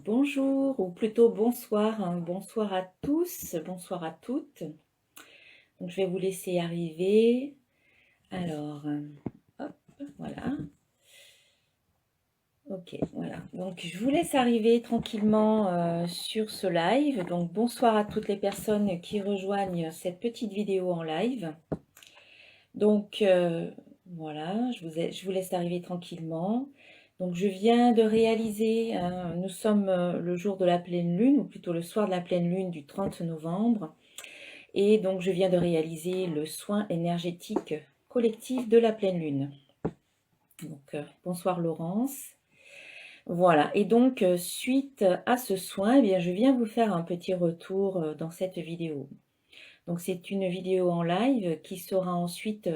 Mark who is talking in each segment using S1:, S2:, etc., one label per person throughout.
S1: Bonjour, ou plutôt bonsoir, hein. Bonsoir à tous, bonsoir à toutes. Donc, je vais vous laisser arriver. Alors, hop, voilà. Ok, voilà. Donc, je vous laisse arriver tranquillement sur ce live. Donc, bonsoir à toutes les personnes qui rejoignent cette petite vidéo en live. Donc, voilà, je vous laisse arriver tranquillement. Donc, je viens de réaliser, nous sommes le jour de la pleine lune, ou plutôt le soir de la pleine lune du 30 novembre. Et donc, je viens de réaliser le soin énergétique collectif de la pleine lune. Donc, bonsoir Laurence. Voilà, et donc, suite à ce soin, eh bien, je viens vous faire un petit retour dans cette vidéo. Donc, c'est une vidéo en live qui sera ensuite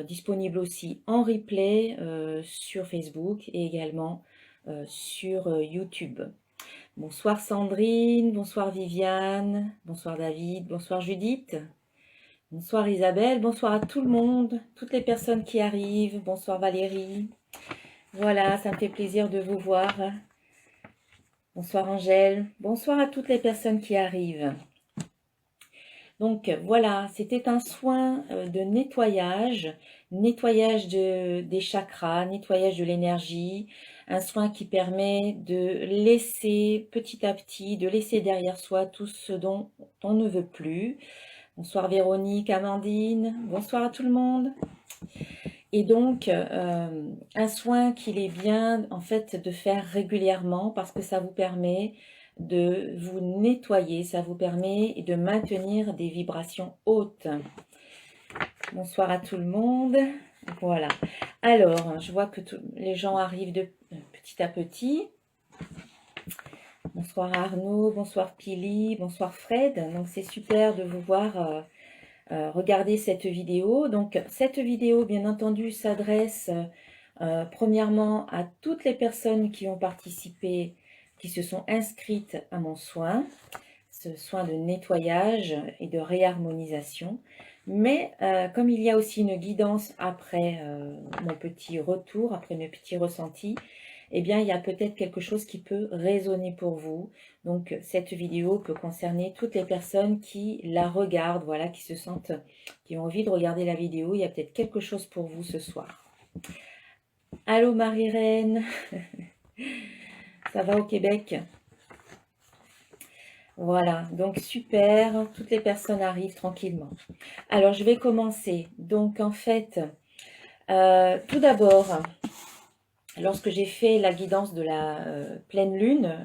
S1: disponible aussi en replay sur Facebook et également sur YouTube. Bonsoir Sandrine, bonsoir Viviane, bonsoir David, bonsoir Judith, bonsoir Isabelle, bonsoir à tout le monde, toutes les personnes qui arrivent, bonsoir Valérie. Voilà, ça me fait plaisir de vous voir. Bonsoir Angèle, bonsoir à toutes les personnes qui arrivent. Donc voilà, c'était un soin de nettoyage, des chakras, nettoyage de l'énergie, un soin qui permet de laisser petit à petit, de laisser derrière soi tout ce dont on ne veut plus. Bonsoir Véronique, Amandine, bonsoir à tout le monde. Et donc, un soin qu'il est bien en fait de faire régulièrement parce que ça vous permet de vous nettoyer, ça vous permet de maintenir des vibrations hautes. Bonsoir à tout le monde. Voilà. Alors, je vois que les gens arrivent de petit à petit. Bonsoir Arnaud, bonsoir Pili, bonsoir Fred. Donc, c'est super de vous voir regarder cette vidéo. Donc, cette vidéo, bien entendu, s'adresse premièrement à toutes les personnes qui ont participé, qui se sont inscrites à mon soin, ce soin de nettoyage et de réharmonisation. Mais comme il y a aussi une guidance après mon petit retour, après mes petits ressentis, eh bien, il y a peut-être quelque chose qui peut résonner pour vous. Donc, cette vidéo peut concerner toutes les personnes qui la regardent, voilà, qui se sentent, qui ont envie de regarder la vidéo. Il y a peut-être quelque chose pour vous ce soir. Allô Marie-Reine, ça va au Québec? Voilà, donc super, toutes les personnes arrivent tranquillement. Alors, je vais commencer. Donc, en fait, tout d'abord, lorsque j'ai fait la guidance de la pleine lune,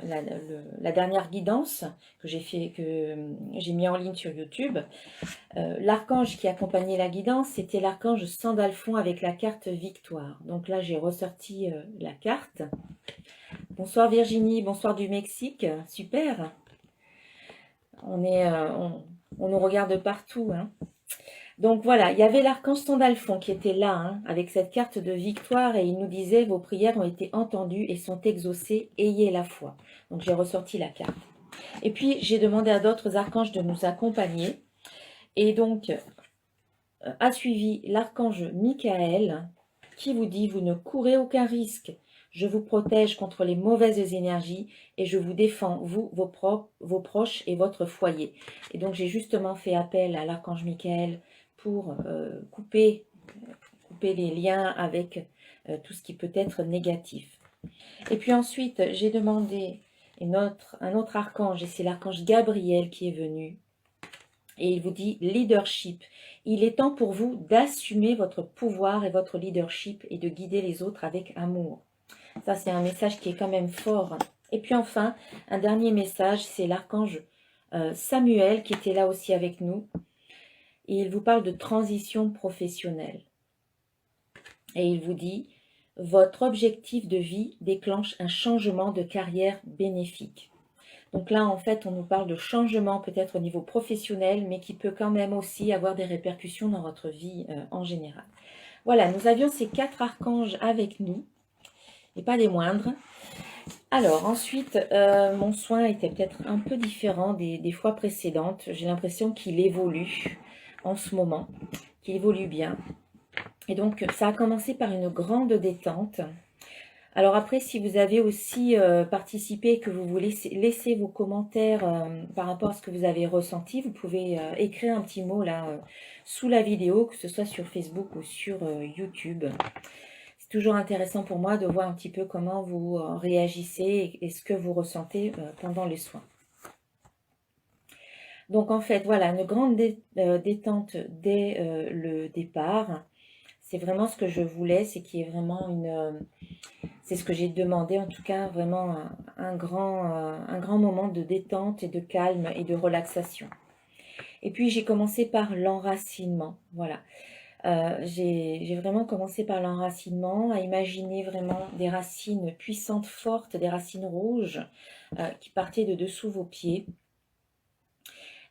S1: la dernière guidance que j'ai mis en ligne sur YouTube, l'archange qui accompagnait la guidance, c'était l'archange Sandalphon avec la carte Victoire. Donc là, j'ai ressorti la carte. Bonsoir Virginie, bonsoir du Mexique, super. On nous regarde partout, hein. Donc voilà, il y avait l'archange Sandalphon qui était là, hein, avec cette carte de victoire, et il nous disait: vos prières ont été entendues et sont exaucées, ayez la foi. Donc j'ai ressorti la carte. Et puis j'ai demandé à d'autres archanges de nous accompagner. Et donc a suivi l'archange Michael qui vous dit: vous ne courez aucun risque. Je vous protège contre les mauvaises énergies et je vous défends, vous, vos proches et votre foyer. Et donc j'ai justement fait appel à l'archange Michael pour couper les liens avec tout ce qui peut être négatif. Et puis ensuite, j'ai demandé un autre archange, et c'est l'archange Gabriel qui est venu. Et il vous dit leadership. Il est temps pour vous d'assumer votre pouvoir et votre leadership et de guider les autres avec amour. Ça, c'est un message qui est quand même fort. Et puis enfin, un dernier message, c'est l'archange Samuel qui était là aussi avec nous. Et il vous parle de transition professionnelle. Et il vous dit: votre objectif de vie déclenche un changement de carrière bénéfique. Donc là, en fait, on nous parle de changement peut-être au niveau professionnel, mais qui peut quand même aussi avoir des répercussions dans votre vie en général. Voilà, nous avions ces 4 archanges avec nous, et pas des moindres. Alors, ensuite, mon soin était peut-être un peu différent des fois précédentes. J'ai l'impression qu'il évolue en ce moment, qu'il évolue bien. Et donc, ça a commencé par une grande détente. Alors après, si vous avez aussi participé, que vous voulez laisser vos commentaires par rapport à ce que vous avez ressenti, vous pouvez écrire un petit mot là sous la vidéo, que ce soit sur Facebook ou sur YouTube. C'est toujours intéressant pour moi de voir un petit peu comment vous réagissez et ce que vous ressentez pendant les soins. Donc en fait, voilà, une grande détente dès le départ. C'est vraiment ce que je voulais, c'est qu'il y ait vraiment c'est ce que j'ai demandé, en tout cas, vraiment un grand moment de détente et de calme et de relaxation. Et puis j'ai commencé par l'enracinement, voilà. J'ai vraiment commencé par l'enracinement, à imaginer vraiment des racines puissantes, fortes, des racines rouges qui partaient de dessous vos pieds.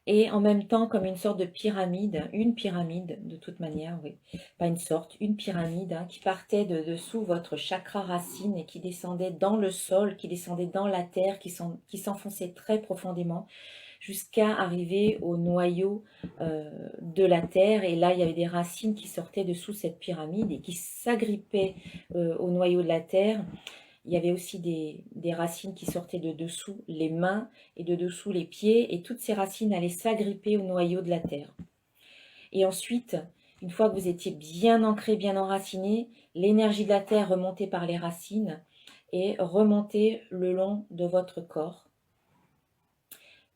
S1: Et en même temps, comme une sorte de pyramide, une pyramide de toute manière, oui, pas une sorte, une pyramide hein, qui partait de dessous votre chakra racine et qui descendait dans le sol, qui descendait dans la terre, qui s'enfonçait très profondément jusqu'à arriver au noyau de la terre. Et là, il y avait des racines qui sortaient dessous cette pyramide et qui s'agrippaient au noyau de la terre. Il y avait aussi des racines qui sortaient de dessous les mains et de dessous les pieds, et toutes ces racines allaient s'agripper au noyau de la terre. Et ensuite, une fois que vous étiez bien ancré, bien enraciné, l'énergie de la terre remontait par les racines et remontait le long de votre corps,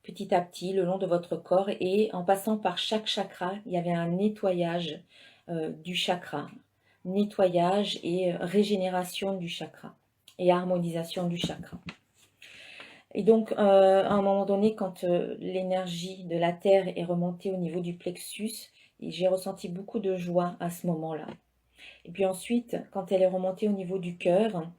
S1: petit à petit, le long de votre corps, et en passant par chaque chakra, il y avait un nettoyage du chakra, nettoyage et régénération du chakra et harmonisation du chakra. Et donc, à un moment donné, quand l'énergie de la Terre est remontée au niveau du plexus, j'ai ressenti beaucoup de joie à ce moment-là. Et puis ensuite, quand elle est remontée au niveau du cœur,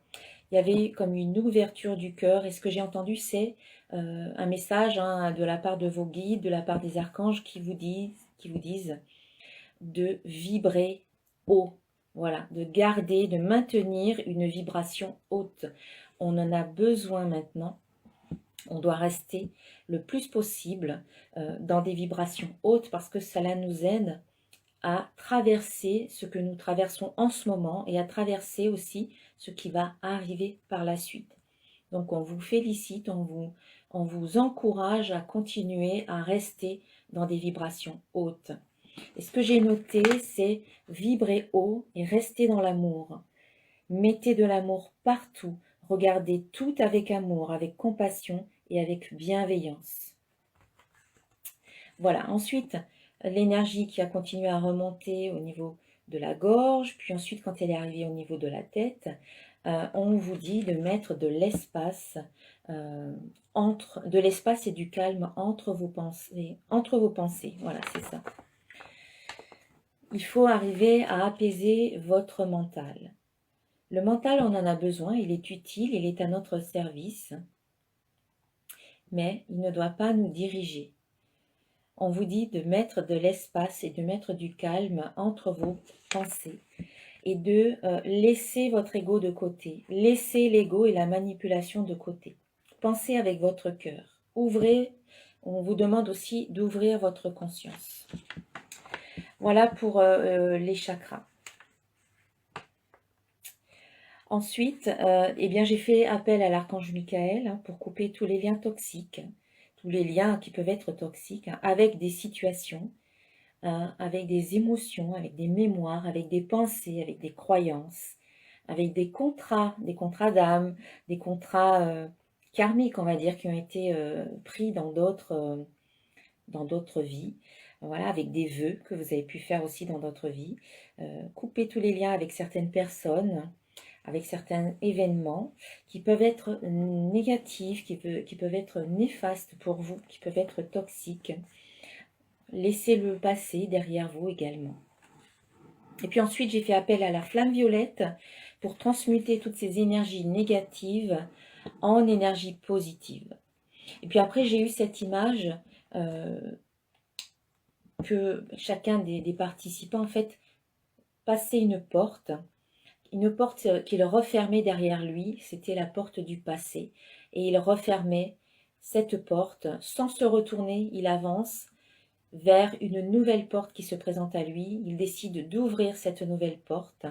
S1: il y avait comme une ouverture du cœur. Et ce que j'ai entendu, c'est un message hein, de la part de vos guides, de la part des archanges qui vous disent de vibrer haut. Voilà, de garder, de maintenir une vibration haute. On en a besoin maintenant. On doit rester le plus possible dans des vibrations hautes parce que cela nous aide à traverser ce que nous traversons en ce moment et à traverser aussi ce qui va arriver par la suite. Donc on vous félicite, on vous encourage à continuer à rester dans des vibrations hautes. Et ce que j'ai noté, c'est vibrer haut et rester dans l'amour. Mettez de l'amour partout. Regardez tout avec amour, avec compassion et avec bienveillance. Voilà, ensuite, l'énergie qui a continué à remonter au niveau de la gorge, puis ensuite quand elle est arrivée au niveau de la tête, on vous dit de mettre de l'espace et du calme entre vos pensées, voilà, c'est ça. Il faut arriver à apaiser votre mental. Le mental, on en a besoin, il est utile, il est à notre service, mais il ne doit pas nous diriger. On vous dit de mettre de l'espace et de mettre du calme entre vos pensées et de laisser votre ego de côté, laisser l'ego et la manipulation de côté. Pensez avec votre cœur. Ouvrez, on vous demande aussi d'ouvrir votre conscience. Voilà pour les chakras. Ensuite, eh bien, j'ai fait appel à l'archange Michael hein, pour couper tous les liens toxiques, tous les liens qui peuvent être toxiques, hein, avec des situations, avec des émotions, avec des mémoires, avec des pensées, avec des croyances, avec des contrats d'âme, des contrats karmiques, on va dire, qui ont été pris dans d'autres vies. Voilà, avec des vœux que vous avez pu faire aussi dans d'autres vies. Couper tous les liens avec certaines personnes, avec certains événements qui peuvent être négatifs, qui peuvent être néfastes pour vous, qui peuvent être toxiques. Laissez-le passer derrière vous également. Et puis ensuite, j'ai fait appel à la flamme violette pour transmuter toutes ces énergies négatives en énergie positive. Et puis après, j'ai eu cette image que chacun des participants, en fait, passait une porte qu'il refermait derrière lui, c'était la porte du passé. Et il refermait cette porte, sans se retourner, il avance vers une nouvelle porte qui se présente à lui. Il décide d'ouvrir cette nouvelle porte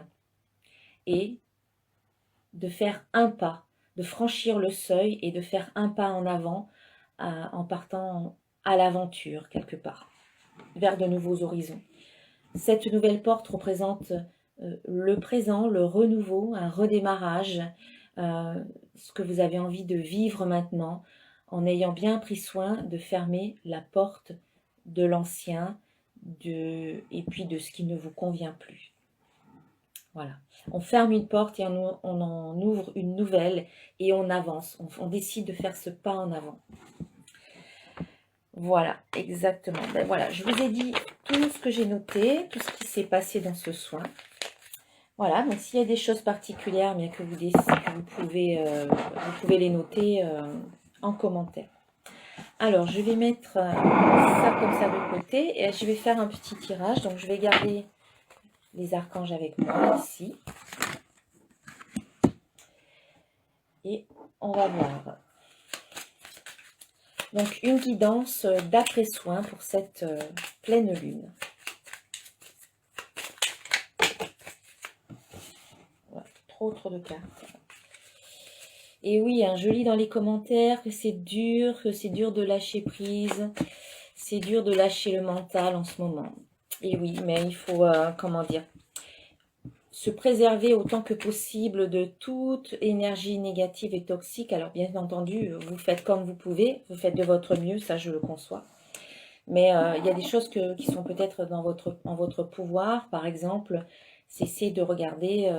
S1: et de faire un pas, de franchir le seuil et de faire un pas en avant en partant à l'aventure quelque part, vers de nouveaux horizons. Cette nouvelle porte représente le présent, le renouveau, un redémarrage, ce que vous avez envie de vivre maintenant, en ayant bien pris soin de fermer la porte de l'ancien et puis de ce qui ne vous convient plus. Voilà. On ferme une porte et on en ouvre une nouvelle et on avance. On décide de faire ce pas en avant. Voilà, exactement. Ben voilà, je vous ai dit tout ce que j'ai noté, tout ce qui s'est passé dans ce soin. Voilà, donc s'il y a des choses particulières, bien que vous pouvez les noter en commentaire. Alors, je vais mettre ça comme ça de côté et je vais faire un petit tirage. Donc, je vais garder les archanges avec moi ici. Et on va voir. Donc, une guidance d'après-soin pour cette pleine lune. Voilà, trop de cartes. Et oui, hein, je lis dans les commentaires que c'est dur de lâcher prise, c'est dur de lâcher le mental en ce moment. Et oui, mais il faut, comment dire, se préserver autant que possible de toute énergie négative et toxique. Alors bien entendu, vous faites comme vous pouvez, vous faites de votre mieux, ça je le conçois. Mais il y a des choses qui sont peut-être en votre pouvoir. Par exemple, cessez de regarder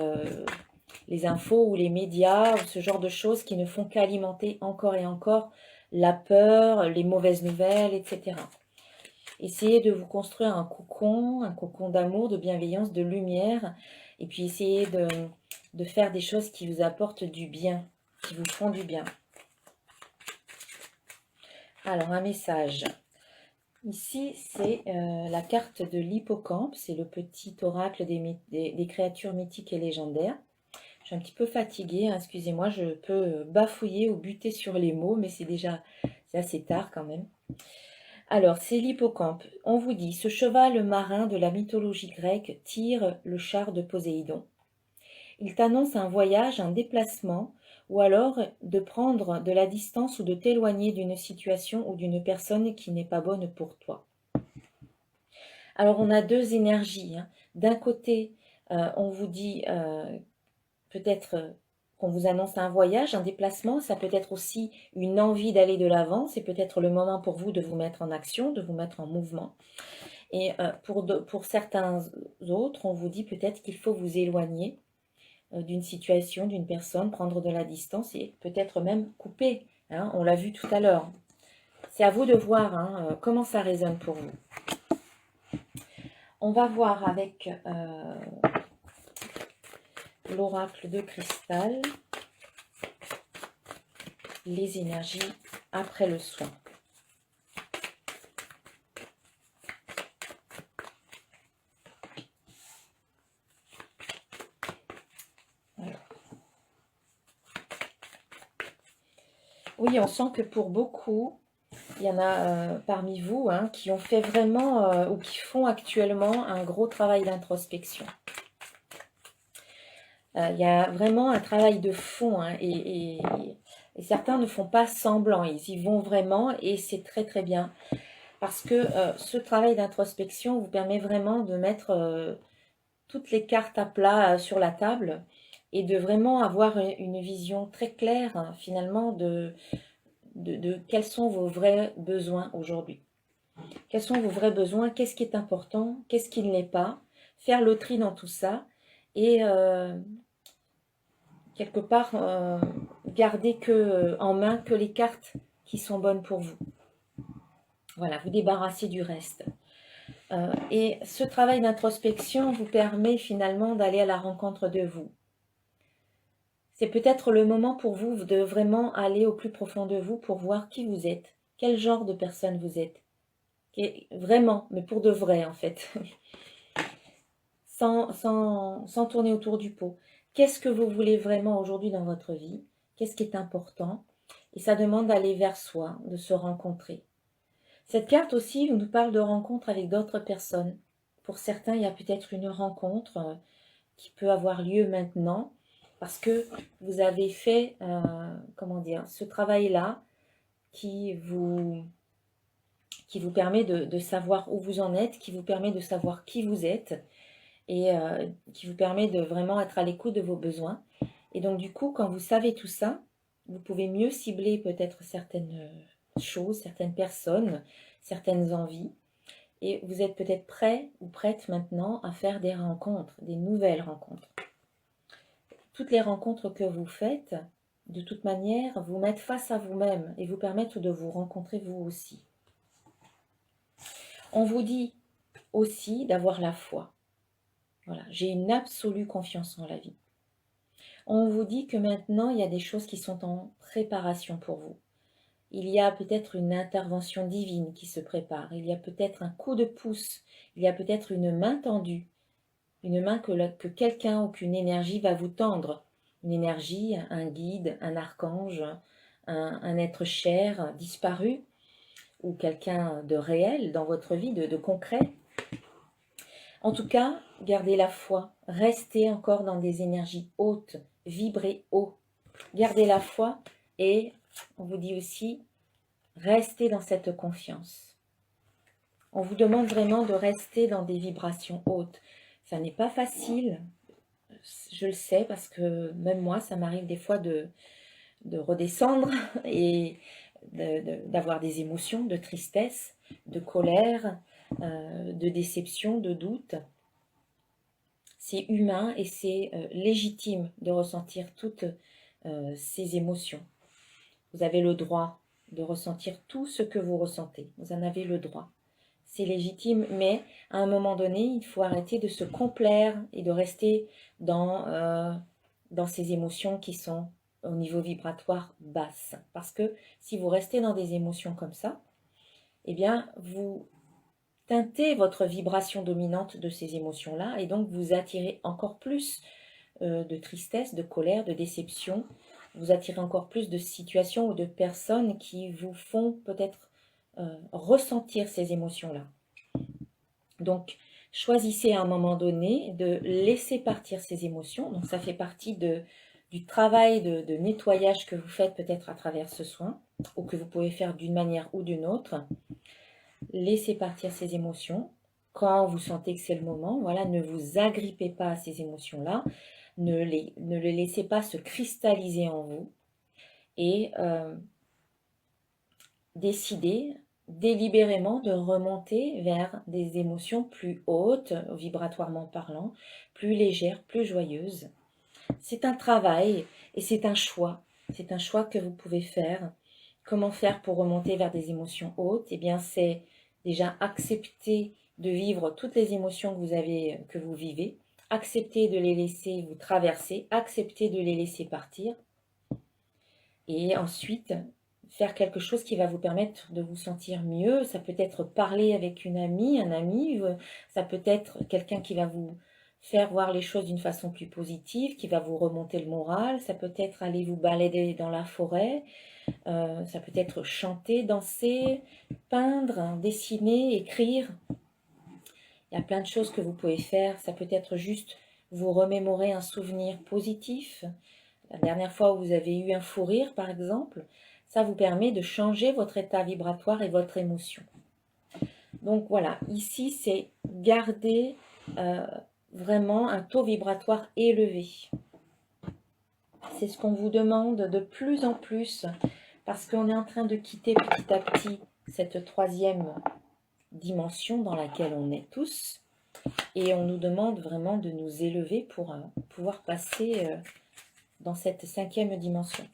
S1: les infos ou les médias, ou ce genre de choses qui ne font qu'alimenter encore et encore la peur, les mauvaises nouvelles, etc. Essayez de vous construire un cocon d'amour, de bienveillance, de lumière, et puis essayez de faire des choses qui vous apportent du bien, qui vous font du bien. Alors, un message. Ici, c'est la carte de l'hippocampe, c'est le petit oracle des créatures mythiques et légendaires. Je suis un petit peu fatiguée, hein, excusez-moi, je peux bafouiller ou buter sur les mots, mais c'est assez tard quand même. Alors, c'est l'hippocampe. On vous dit, ce cheval marin de la mythologie grecque tire le char de Poséidon. Il t'annonce un voyage, un déplacement, ou alors de prendre de la distance ou de t'éloigner d'une situation ou d'une personne qui n'est pas bonne pour toi. Alors, on a deux énergies. Hein. D'un côté, on vous dit peut-être qu'on vous annonce un voyage, un déplacement, ça peut être aussi une envie d'aller de l'avant, c'est peut-être le moment pour vous de vous mettre en action, de vous mettre en mouvement. Et pour certains autres, on vous dit peut-être qu'il faut vous éloigner d'une situation, d'une personne, prendre de la distance et peut-être même couper. Hein, on l'a vu tout à l'heure. C'est à vous de voir hein, comment ça résonne pour vous. On va voir avec l'oracle de cristal les énergies après le soin. Alors. Oui, on sent que pour beaucoup, il y en a parmi vous hein, qui ont fait vraiment ou qui font actuellement un gros travail d'introspection. Il y a vraiment un travail de fond hein, et certains ne font pas semblant, ils y vont vraiment et c'est très très bien. Parce que ce travail d'introspection vous permet vraiment de mettre toutes les cartes à plat sur la table et de vraiment avoir une vision très claire hein, finalement de quels sont vos vrais besoins aujourd'hui. Quels sont vos vrais besoins, qu'est-ce qui est important, qu'est-ce qui ne l'est pas, faire le tri dans tout ça et quelque part garder en main que les cartes qui sont bonnes pour vous. Voilà, vous débarrasser du reste. Et ce travail d'introspection vous permet finalement d'aller à la rencontre de vous. C'est peut-être le moment pour vous de vraiment aller au plus profond de vous pour voir qui vous êtes, quel genre de personne vous êtes. Vraiment, mais pour de vrai en fait. sans tourner autour du pot. Qu'est-ce que vous voulez vraiment aujourd'hui dans votre vie? Qu'est-ce qui est important? Et ça demande d'aller vers soi, de se rencontrer. Cette carte aussi nous parle de rencontre avec d'autres personnes. Pour certains, il y a peut-être une rencontre qui peut avoir lieu maintenant, parce que vous avez fait, comment dire, ce travail-là qui vous permet de savoir où vous en êtes, qui vous permet de savoir qui vous êtes et qui vous permet de vraiment être à l'écoute de vos besoins. Et donc du coup, quand vous savez tout ça, vous pouvez mieux cibler peut-être certaines choses, certaines personnes, certaines envies. Et vous êtes peut-être prêt ou prête maintenant à faire des rencontres, des nouvelles rencontres. Toutes les rencontres que vous faites, de toute manière, vous mettent face à vous-même et vous permettent de vous rencontrer vous aussi. On vous dit aussi d'avoir la foi. Voilà, j'ai une absolue confiance en la vie. On vous dit que maintenant, il y a des choses qui sont en préparation pour vous. Il y a peut-être une intervention divine qui se prépare. Il y a peut-être un coup de pouce. Il y a peut-être une main tendue. Une main que quelqu'un ou qu'une énergie va vous tendre. Une énergie, un guide, un archange, un être cher, disparu, ou quelqu'un de réel dans votre vie, de concret. En tout cas, gardez la foi. Restez encore dans des énergies hautes. Vibrez haut. Gardez la foi et on vous dit aussi, restez dans cette confiance. On vous demande vraiment de rester dans des vibrations hautes. Ça n'est pas facile, je le sais, parce que même moi, ça m'arrive des fois de redescendre et d'avoir des émotions de tristesse, de colère, de déception, de doute. C'est humain et c'est légitime de ressentir toutes ces émotions. Vous avez le droit de ressentir tout ce que vous ressentez. Vous en avez le droit. C'est légitime, mais à un moment donné, il faut arrêter de se complaire et de rester dans ces émotions qui sont au niveau vibratoire basse. Parce que si vous restez dans des émotions comme ça, eh bien, vous teintez votre vibration dominante de ces émotions-là et donc vous attirez encore plus de tristesse, de colère, de déception. Vous attirez encore plus de situations ou de personnes qui vous font peut-être ressentir ces émotions-là. Donc, choisissez à un moment donné de laisser partir ces émotions. Donc, ça fait partie du travail de nettoyage que vous faites peut-être à travers ce soin ou que vous pouvez faire d'une manière ou d'une autre. Laissez partir ces émotions. Quand vous sentez que c'est le moment, voilà, ne vous agrippez pas à ces émotions-là. Ne les laissez pas se cristalliser en vous. Et décidez délibérément de remonter vers des émotions plus hautes, vibratoirement parlant, plus légères, plus joyeuses. C'est un travail et c'est un choix. C'est un choix que vous pouvez faire. Comment faire pour remonter vers des émotions hautes? Eh bien, c'est déjà accepter de vivre toutes les émotions que vous vivez, accepter de les laisser vous traverser, accepter de les laisser partir, et ensuite faire quelque chose qui va vous permettre de vous sentir mieux. Ça peut être parler avec une amie, un ami, ça peut être quelqu'un qui va vous faire voir les choses d'une façon plus positive, qui va vous remonter le moral, ça peut être aller vous balader dans la forêt, ça peut être chanter, danser, peindre, dessiner, écrire. Il y a plein de choses que vous pouvez faire, ça peut être juste vous remémorer un souvenir positif. La dernière fois où vous avez eu un fou rire, par exemple, ça vous permet de changer votre état vibratoire et votre émotion. Donc voilà, ici c'est garder vraiment un taux vibratoire élevé. C'est ce qu'on vous demande de plus en plus parce qu'on est en train de quitter petit à petit cette troisième dimension dans laquelle on est tous et on nous demande vraiment de nous élever pour pouvoir passer dans cette cinquième dimension.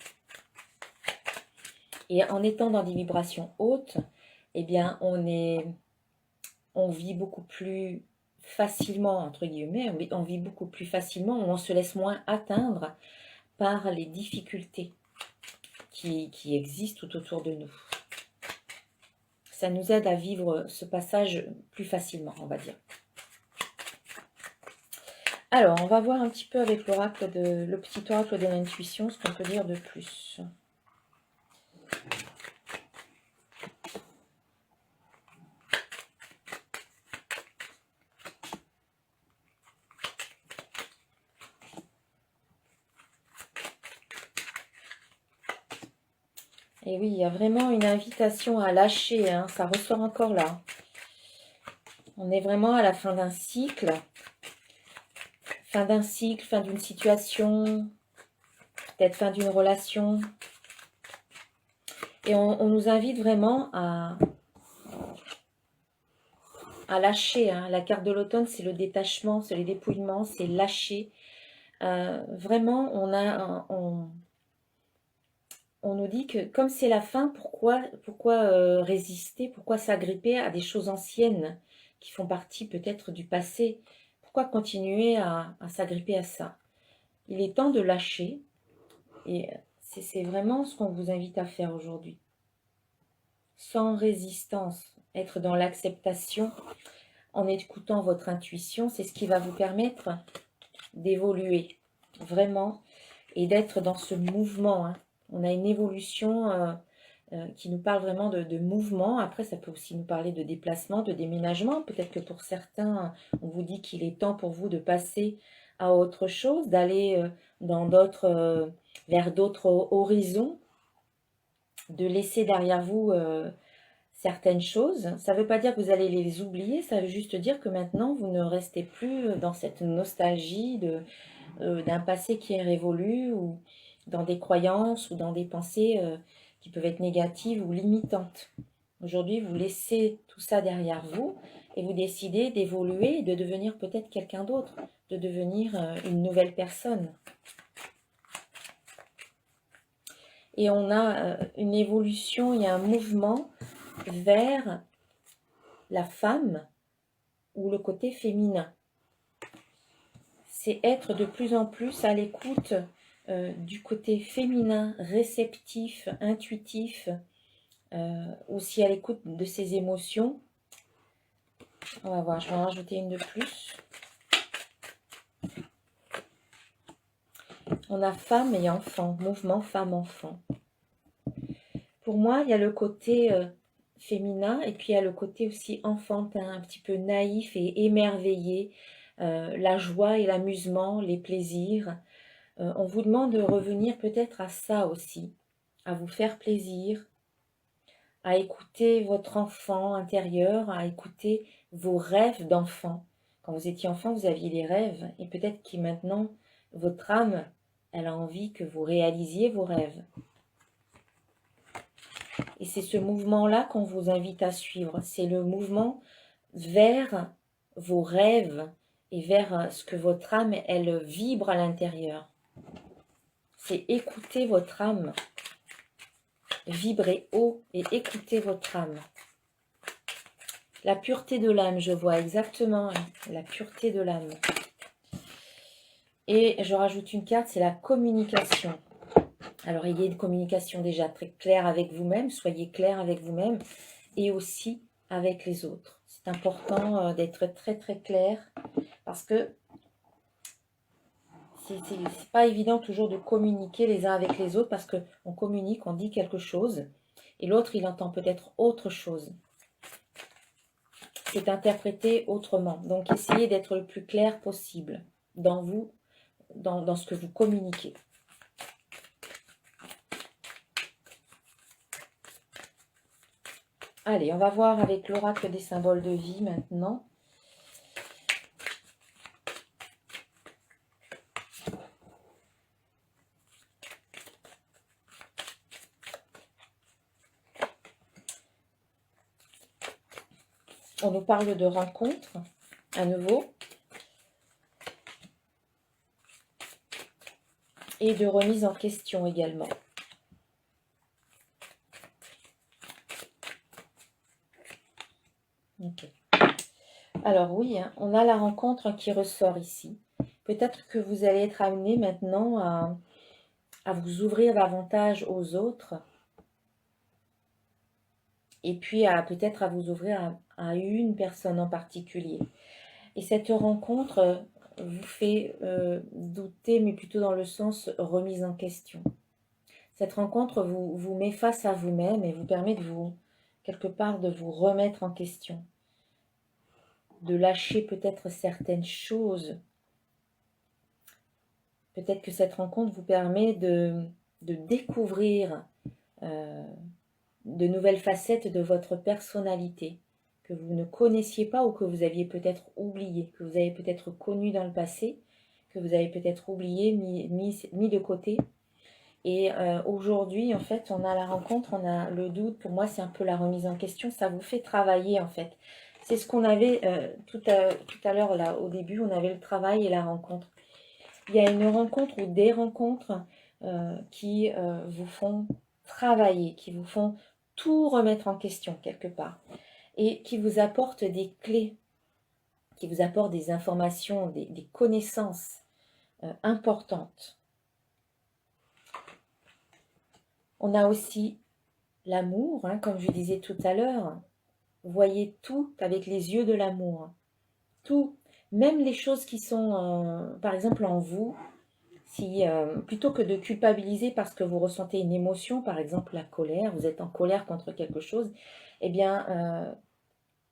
S1: Et en étant dans des vibrations hautes, eh bien, on vit beaucoup plus facilement, entre guillemets, on vit beaucoup plus facilement, on se laisse moins atteindre par les difficultés qui existent tout autour de nous. Ça nous aide à vivre ce passage plus facilement, on va dire. Alors, on va voir un petit peu avec le petit oracle de l'intuition, ce qu'on peut dire de plus. Et oui, il y a vraiment une invitation à lâcher, hein, ça ressort encore là. On est vraiment à la fin d'un cycle. Fin d'un cycle, fin d'une situation, peut-être fin d'une relation. Et on nous invite vraiment à lâcher. Hein. La carte de l'automne, c'est le détachement, c'est le dépouillement, c'est lâcher. Vraiment, on nous dit que comme c'est la fin, pourquoi résister, pourquoi s'agripper à des choses anciennes qui font partie peut-être du passé? Pourquoi continuer à s'agripper à ça? Il est temps de lâcher et c'est vraiment ce qu'on vous invite à faire aujourd'hui. Sans résistance, être dans l'acceptation en écoutant votre intuition, c'est ce qui va vous permettre d'évoluer vraiment et d'être dans ce mouvement. Hein. On a une évolution qui nous parle vraiment de mouvement. Après, ça peut aussi nous parler de déplacement, de déménagement. Peut-être que pour certains, on vous dit qu'il est temps pour vous de passer à autre chose, d'aller vers d'autres horizons, de laisser derrière vous certaines choses. Ça ne veut pas dire que vous allez les oublier, ça veut juste dire que maintenant, vous ne restez plus dans cette nostalgie d'un passé qui est révolu ou dans des croyances ou dans des pensées qui peuvent être négatives ou limitantes. Aujourd'hui, vous laissez tout ça derrière vous et vous décidez d'évoluer et de devenir peut-être quelqu'un d'autre, de devenir une nouvelle personne. Et on a une évolution, il y a un mouvement vers la femme ou le côté féminin. C'est être de plus en plus à l'écoute du côté féminin, réceptif, intuitif, aussi à l'écoute de ses émotions. On va voir, je vais en rajouter une de plus. On a femme et enfant, mouvement femme-enfant. Pour moi, il y a le côté féminin et puis il y a le côté aussi enfantin, un petit peu naïf et émerveillé, la joie et l'amusement, les plaisirs. On vous demande de revenir peut-être à ça aussi, à vous faire plaisir, à écouter votre enfant intérieur, à écouter vos rêves d'enfant. Quand vous étiez enfant, vous aviez des rêves et peut-être que maintenant, votre âme, elle a envie que vous réalisiez vos rêves. Et c'est ce mouvement-là qu'on vous invite à suivre. C'est le mouvement vers vos rêves et vers ce que votre âme, elle vibre à l'intérieur. C'est écouter votre âme. Vibrez haut et écoutez votre âme. La pureté de l'âme, je vois exactement la pureté de l'âme. Et je rajoute une carte, c'est la communication. Alors, ayez une communication déjà très claire avec vous-même, soyez clair avec vous-même et aussi avec les autres. C'est important d'être très très clair parce que c'est pas évident toujours de communiquer les uns avec les autres parce qu'on communique, on dit quelque chose et l'autre il entend peut-être autre chose. C'est interprété autrement. Donc essayez d'être le plus clair possible dans vous, dans ce que vous communiquez. Allez, on va voir avec l'oracle des symboles de vie maintenant. On nous parle de rencontre, à nouveau, et de remise en question également. Okay. Alors oui, hein, on a la rencontre qui ressort ici. Peut-être que vous allez être amené maintenant à vous ouvrir davantage aux autres et puis peut-être à vous ouvrir à une personne en particulier. Et cette rencontre vous fait douter, mais plutôt dans le sens remise en question. Cette rencontre vous met face à vous-même et vous permet de quelque part, de vous remettre en question, de lâcher peut-être certaines choses. Peut-être que cette rencontre vous permet de découvrir de nouvelles facettes de votre personnalité que vous ne connaissiez pas ou que vous aviez peut-être oublié, que vous avez peut-être connu dans le passé, que vous avez peut-être oublié, mis de côté. Et aujourd'hui, en fait, on a la rencontre, on a le doute. Pour moi, c'est un peu la remise en question. Ça vous fait travailler, en fait. C'est ce qu'on avait tout à l'heure, là, au début, on avait le travail et la rencontre. Il y a une rencontre ou des rencontres qui vous font travailler, qui vous font tout remettre en question quelque part et qui vous apportent des clés, qui vous apportent des informations, des connaissances importantes. On a aussi l'amour, hein, comme je disais tout à l'heure. Voyez tout avec les yeux de l'amour. Tout, même les choses qui sont, par exemple, en vous, si plutôt que de culpabiliser parce que vous ressentez une émotion, par exemple la colère, vous êtes en colère contre quelque chose, eh bien,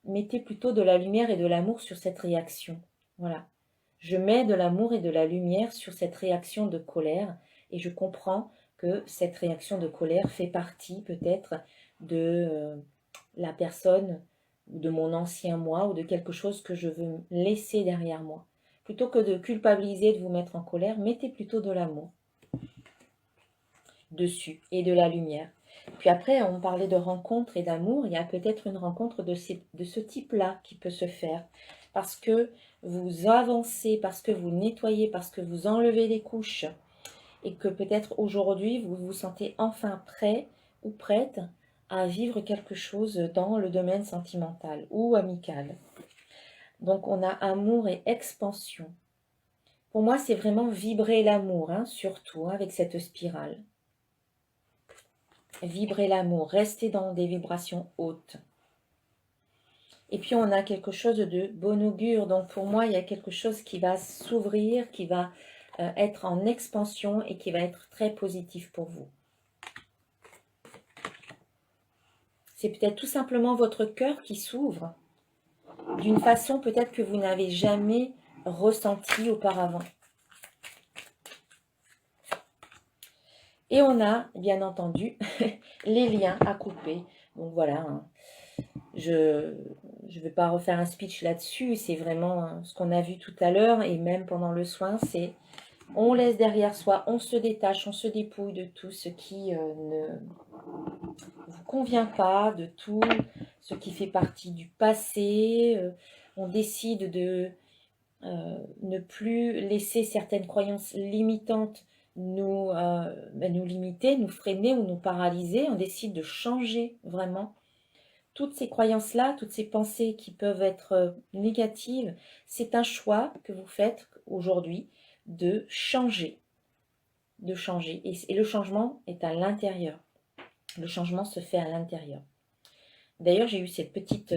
S1: mettez plutôt de la lumière et de l'amour sur cette réaction. Voilà. Je mets de l'amour et de la lumière sur cette réaction de colère et je comprends que cette réaction de colère fait partie peut-être de la personne ou de mon ancien moi ou de quelque chose que je veux laisser derrière moi. Plutôt que de culpabiliser, de vous mettre en colère, mettez plutôt de l'amour dessus et de la lumière. Puis après, on parlait de rencontre et d'amour. Il y a peut-être une rencontre de ce type-là qui peut se faire. Parce que vous avancez, parce que vous nettoyez, parce que vous enlevez les couches. Et que peut-être aujourd'hui, vous vous sentez enfin prêt ou prête à vivre quelque chose dans le domaine sentimental ou amical. Donc on a amour et expansion. Pour moi, c'est vraiment vibrer l'amour, hein, surtout hein, avec cette spirale. Vibrer l'amour, rester dans des vibrations hautes. Et puis on a quelque chose de bon augure. Donc pour moi, il y a quelque chose qui va s'ouvrir, qui va être en expansion et qui va être très positif pour vous. C'est peut-être tout simplement votre cœur qui s'ouvre d'une façon peut-être que vous n'avez jamais ressenti auparavant. Et on a, bien entendu, les liens à couper. Donc voilà, hein. Je ne vais pas refaire un speech là-dessus. C'est vraiment ce qu'on a vu tout à l'heure et même pendant le soin, c'est on laisse derrière soi, on se détache, on se dépouille de tout ce qui ne vous convient pas, de tout ce qui fait partie du passé. On décide de ne plus laisser certaines croyances limitantes nous limiter, nous freiner ou nous paralyser. On décide de changer vraiment. Toutes ces croyances-là, toutes ces pensées qui peuvent être négatives, c'est un choix que vous faites aujourd'hui de changer. Et le changement est à l'intérieur. Le changement se fait à l'intérieur. D'ailleurs, j'ai eu cette petite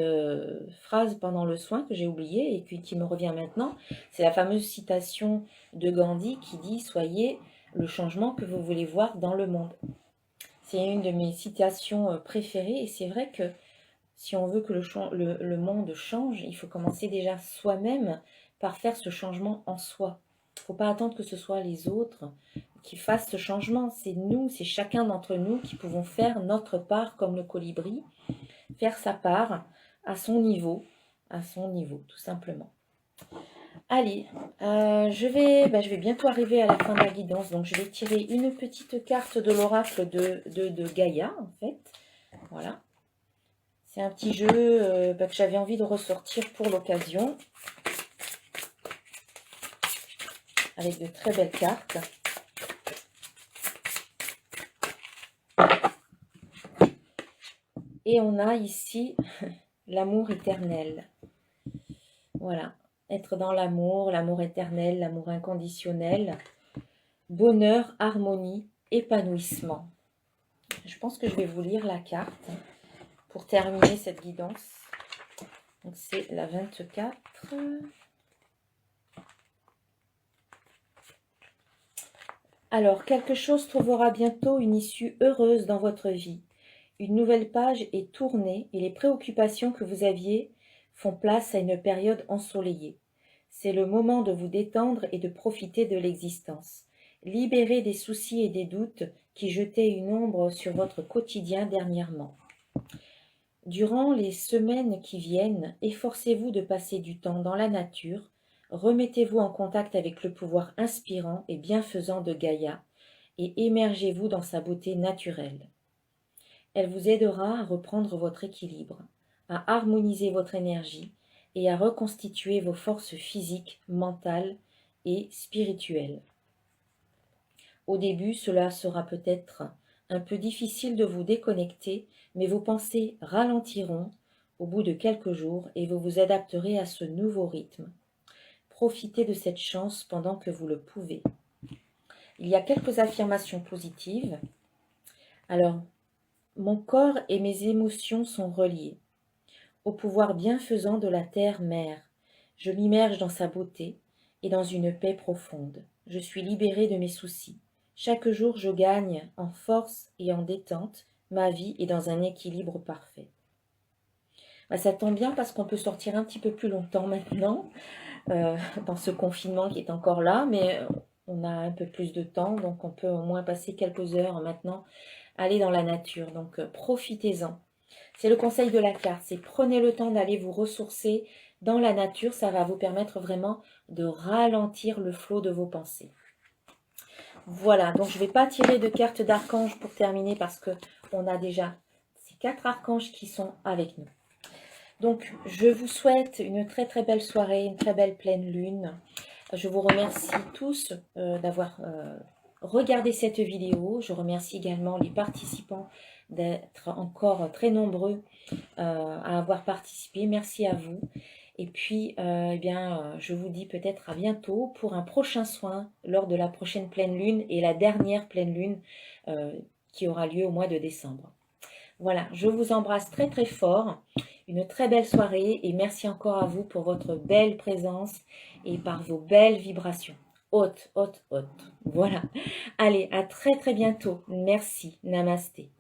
S1: phrase pendant le soin que j'ai oubliée et qui me revient maintenant. C'est la fameuse citation de Gandhi qui dit « Soyez le changement que vous voulez voir dans le monde ». C'est une de mes citations préférées et c'est vrai que si on veut que le monde change, il faut commencer déjà soi-même par faire ce changement en soi. Il ne faut pas attendre que ce soit les autres qui fassent ce changement. C'est nous, c'est chacun d'entre nous qui pouvons faire notre part comme le colibri, faire sa part à son niveau, tout simplement. Allez, je vais bientôt arriver à la fin de la guidance, donc je vais tirer une petite carte de l'oracle de Gaïa, en fait. Voilà. C'est un petit jeu que j'avais envie de ressortir pour l'occasion. Avec de très belles cartes. Et on a ici l'amour éternel. Voilà. Être dans l'amour éternel, l'amour inconditionnel. Bonheur, harmonie, épanouissement. Je pense que je vais vous lire la carte pour terminer cette guidance. Donc c'est la 24. Alors, quelque chose trouvera bientôt une issue heureuse dans votre vie. Une nouvelle page est tournée et les préoccupations que vous aviez font place à une période ensoleillée. C'est le moment de vous détendre et de profiter de l'existence. Libérez des soucis et des doutes qui jetaient une ombre sur votre quotidien dernièrement. Durant les semaines qui viennent, efforcez-vous de passer du temps dans la nature, remettez-vous en contact avec le pouvoir inspirant et bienfaisant de Gaïa et émergez-vous dans sa beauté naturelle. Elle vous aidera à reprendre votre équilibre, à harmoniser votre énergie et à reconstituer vos forces physiques, mentales et spirituelles. Au début, cela sera peut-être un peu difficile de vous déconnecter, mais vos pensées ralentiront au bout de quelques jours et vous vous adapterez à ce nouveau rythme. Profitez de cette chance pendant que vous le pouvez. Il y a quelques affirmations positives. Alors, mon corps et mes émotions sont reliés au pouvoir bienfaisant de la terre-mère. Je m'immerge dans sa beauté et dans une paix profonde. Je suis libérée de mes soucis. Chaque jour, je gagne en force et en détente. Ma vie est dans un équilibre parfait. Ça tombe bien parce qu'on peut sortir un petit peu plus longtemps maintenant, dans ce confinement qui est encore là, mais on a un peu plus de temps, donc on peut au moins passer quelques heures maintenant, aller dans la nature. Donc profitez-en. C'est le conseil de la carte, c'est prenez le temps d'aller vous ressourcer dans la nature, ça va vous permettre vraiment de ralentir le flot de vos pensées. Voilà, donc je ne vais pas tirer de cartes d'archanges pour terminer parce qu'on a déjà ces 4 archanges qui sont avec nous. Donc, je vous souhaite une très très belle soirée, une très belle pleine lune. Je vous remercie tous d'avoir regardé cette vidéo. Je remercie également les participants d'être encore très nombreux à avoir participé. Merci à vous. Et puis, je vous dis peut-être à bientôt pour un prochain soin lors de la prochaine pleine lune et la dernière pleine lune qui aura lieu au mois de décembre. Voilà, je vous embrasse très très fort. Une très belle soirée et merci encore à vous pour votre belle présence et par vos belles vibrations. Haute, haute, haute. Voilà. Allez, à très très bientôt. Merci. Namasté.